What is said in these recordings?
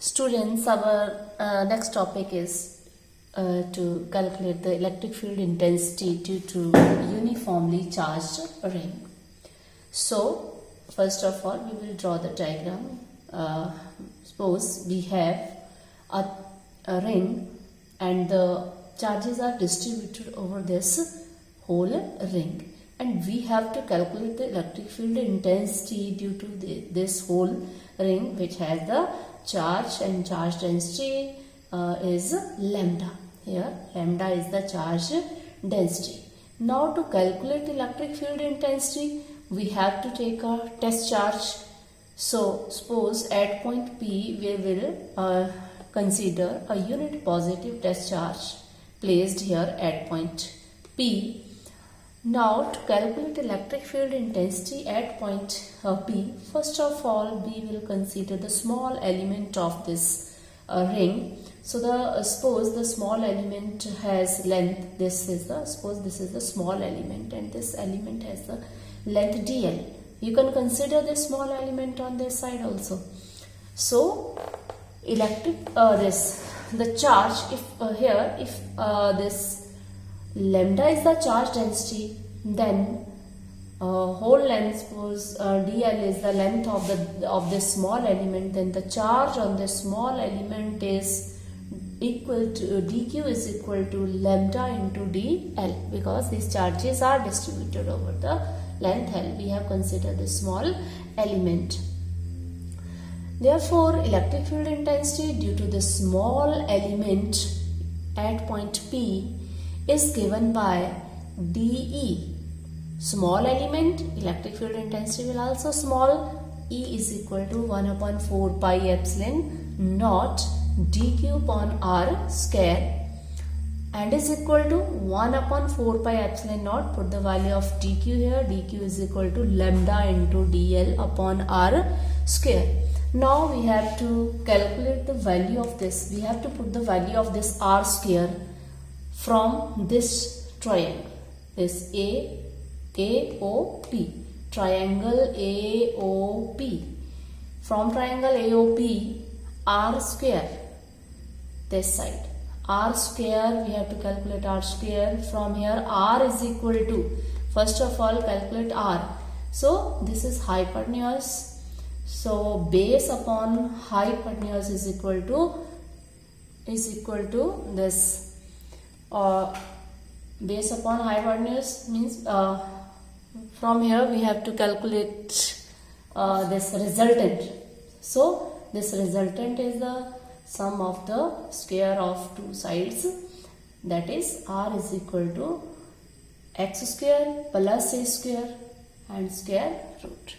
Students, our next topic is to calculate the electric field intensity due to uniformly charged ring. So, first of all, we will draw the diagram. Suppose we have a ring and the charges are distributed over this whole ring, and we have to calculate the electric field intensity due to this whole ring, which has the charge, and charge density is lambda. Here lambda is the charge density. Now to calculate electric field intensity, we have to take a test charge. So suppose at point P we will consider a unit positive test charge placed here at point P. Now to calculate electric field intensity at point P, first of all we will consider the small element of this ring. So suppose the small element has length. Suppose this is the small element and this element has the length dl. You can consider this small element on this side also. So the charge, if this lambda is the charge density, then whole length, suppose dl is the length of this small element, then the charge on this small element is equal to dq is equal to lambda into dl, because these charges are distributed over the length L. We have considered the small element. Therefore, electric field intensity due to the small element at point P is given by dE. Small element, electric field intensity will also small. E is equal to 1 upon 4 pi epsilon naught dq upon r square, and is equal to 1 upon 4 pi epsilon naught. Put the value of dq here. dq is equal to lambda into dl upon r square. Now we have to calculate the value of this. We have to put the value of this r square from this triangle, this AOP, triangle AOP. From triangle AOP, r square, this side, r square, we have to calculate r square. From here r is equal to, first of all calculate r. So this is hypotenuse. So base upon hypotenuse is equal to this. Base upon hypotenuse means from here we have to calculate this resultant. So this resultant is the sum of the square of two sides, that is r is equal to x square plus a square and square root.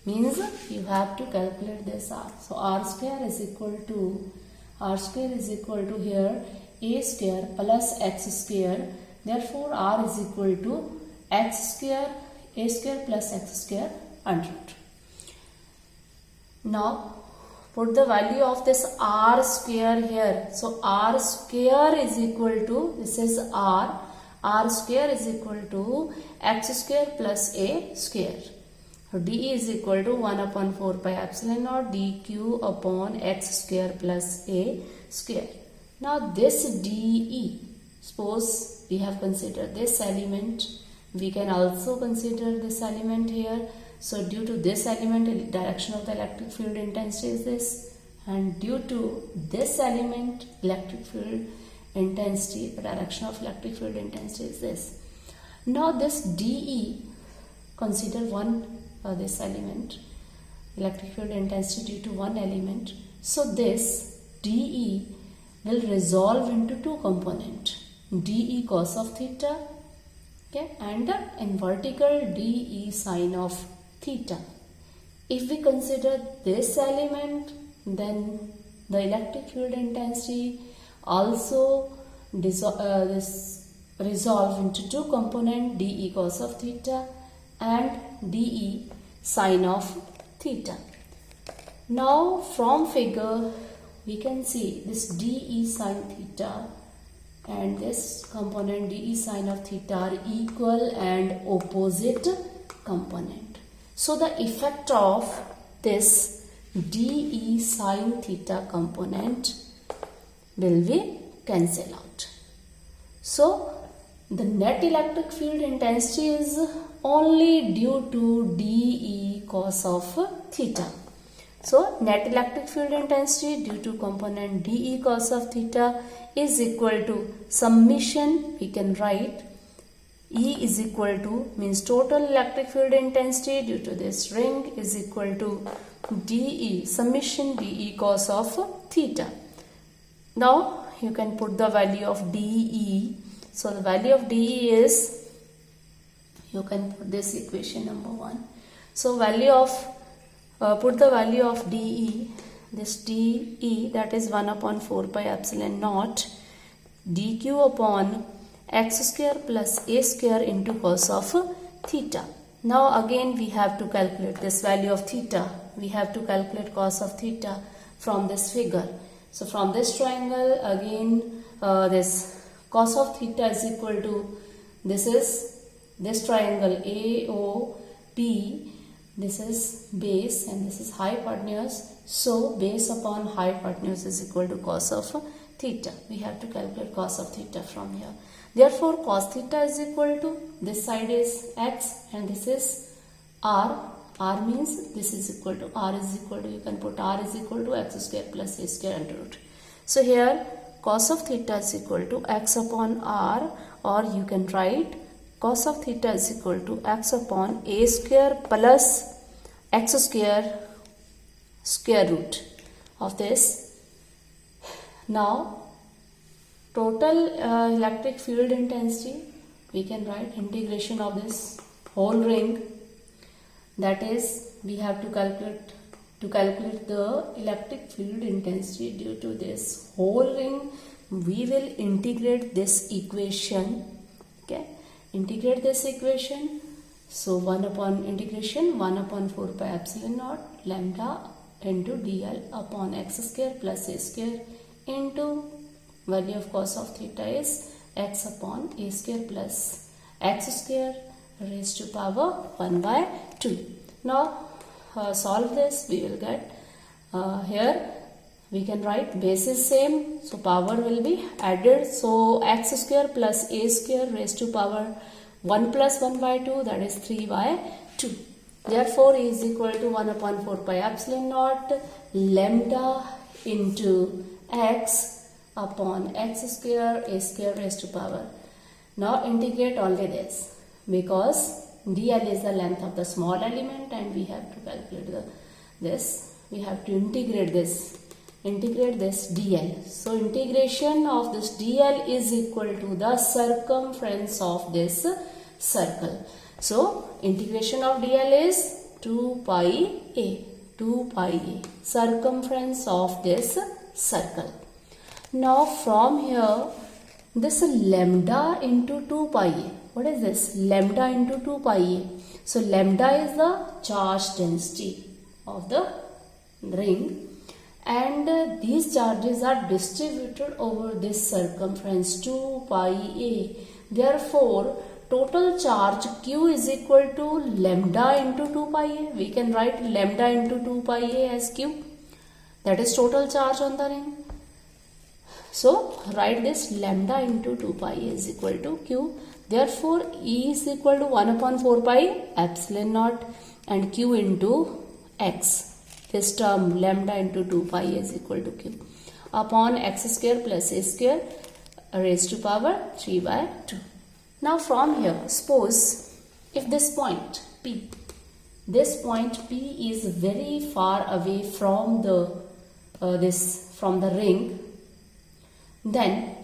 Means you have to calculate this r. So r square is equal to here a square plus x square. Therefore r is equal to x square, a square plus x square under root. Now put the value of this r square here. So r square is equal to, this is r square is equal to x square plus a square. So dE is equal to 1 upon 4 pi epsilon naught dq upon x square plus a square. Now this dE, suppose we have considered this element, we can also consider this element here. So due to this element, the direction of the electric field intensity is this, and due to this element, electric field intensity, the direction of electric field intensity is this. Now this dE, consider this element, electric field intensity due to one element. So this dE will resolve into two components, dE cos of theta, okay, and in vertical dE sine of theta. If we consider this element, then the electric field intensity also resolve into two components, dE cos of theta and dE sine of theta. Now from figure we can see this dE sine theta and this component dE sine of theta are equal and opposite component. So the effect of this dE sine theta component will be cancelled out. So the net electric field intensity is only due to dE cos of theta. So net electric field intensity due to component dE cos of theta is equal to summation. We can write E is equal to, means total electric field intensity due to this ring is equal to dE, summation dE cos of theta. Now you can put the value of dE. So the value of dE is, you can put this equation number 1. So value of, put the value of dE, this dE, that is 1 upon 4 pi epsilon naught dQ upon x square plus a square into cos of theta. Now again we have to calculate this value of theta. We have to calculate cos of theta from this figure. So from this triangle again this cos of theta is equal to, this is this triangle AOP, this is base and this is hypotenuse. So base upon hypotenuse is equal to cos of theta. We have to calculate cos of theta from here. Therefore cos theta is equal to, this side is x and this is r. R means this is equal to, r is equal to, you can put r is equal to x square plus a square under root. So here cos of theta is equal to x upon r, or you can write cos of theta is equal to x upon a square plus x square square root of this. Now total electric field intensity, we can write integration of this whole ring, that is we have to calculate the electric field intensity due to this whole ring. We will integrate this equation, okay, integrate this equation. So 1 upon integration 1 upon 4 pi epsilon naught lambda into dl upon x square plus a square into value of cos of theta is x upon a square plus x square raised to power 1 by 2. Now solve this, we will get here we can write base is same, so power will be added. So x square plus a square raised to power 1 plus 1 by 2, that is 3 by 2. Therefore E is equal to 1 upon 4 pi epsilon naught lambda into x upon x square a square raised to power. Now integrate only this, because dl is the length of the small element and we have to calculate this. We have to integrate this dl. So integration of this dl is equal to the circumference of this circle. So integration of dl is 2 pi a, circumference of this circle. Now from here this lambda into 2 pi a, what is this? Lambda into 2 pi a. So lambda is the charge density of the ring, and these charges are distributed over this circumference 2 pi a. Therefore total charge q is equal to lambda into 2 pi a. We can write lambda into 2 pi a as q, that is total charge on the ring. So write this lambda into 2 pi a is equal to q. Therefore E is equal to 1 upon 4 pi epsilon naught and q into x. This term lambda into 2 pi is equal to q upon x square plus a square raised to power 3 by 2. Now from here, suppose if this point P is very far away from the from the ring, then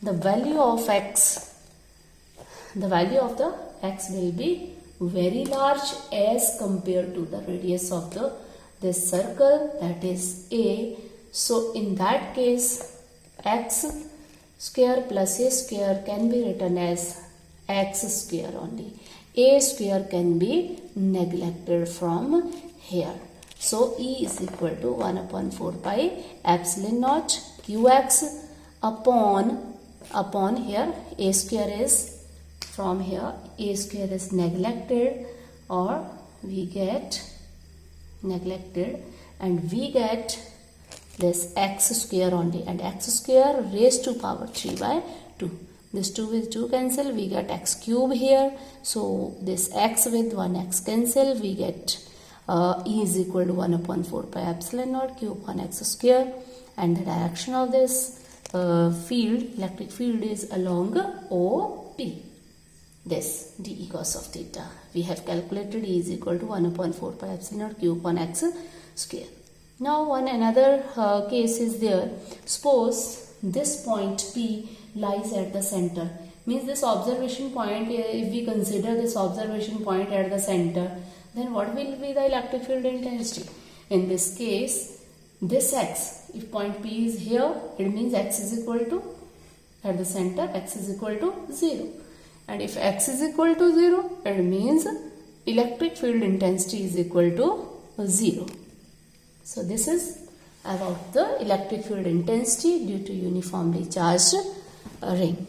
the value of x will be very large as compared to the radius of this circle, that is a. So in that case x square plus a square can be written as x square only. A square can be neglected from here. So E is equal to 1 upon 4 pi epsilon naught qx upon here a square is, from here a square is neglected, or we get neglected, and we get this x square only, and x square raised to power 3 by 2. This 2 with 2 cancel, we get x cube here. So this x with 1x cancel, we get E is equal to 1 upon 4 pi epsilon naught q upon x square, and the direction of this electric field is along OP. This dE cos of theta. We have calculated E is equal to 1 upon 4 pi epsilon naught q upon x square. Now another case is there. Suppose this point P lies at the center. Means this observation point, if we consider this observation point at the center, then what will be the electric field intensity? In this case, this x, if point P is here, it means x is equal to, at the center, x is equal to 0. And if x is equal to 0, it means electric field intensity is equal to 0. So this is about the electric field intensity due to uniformly charged ring.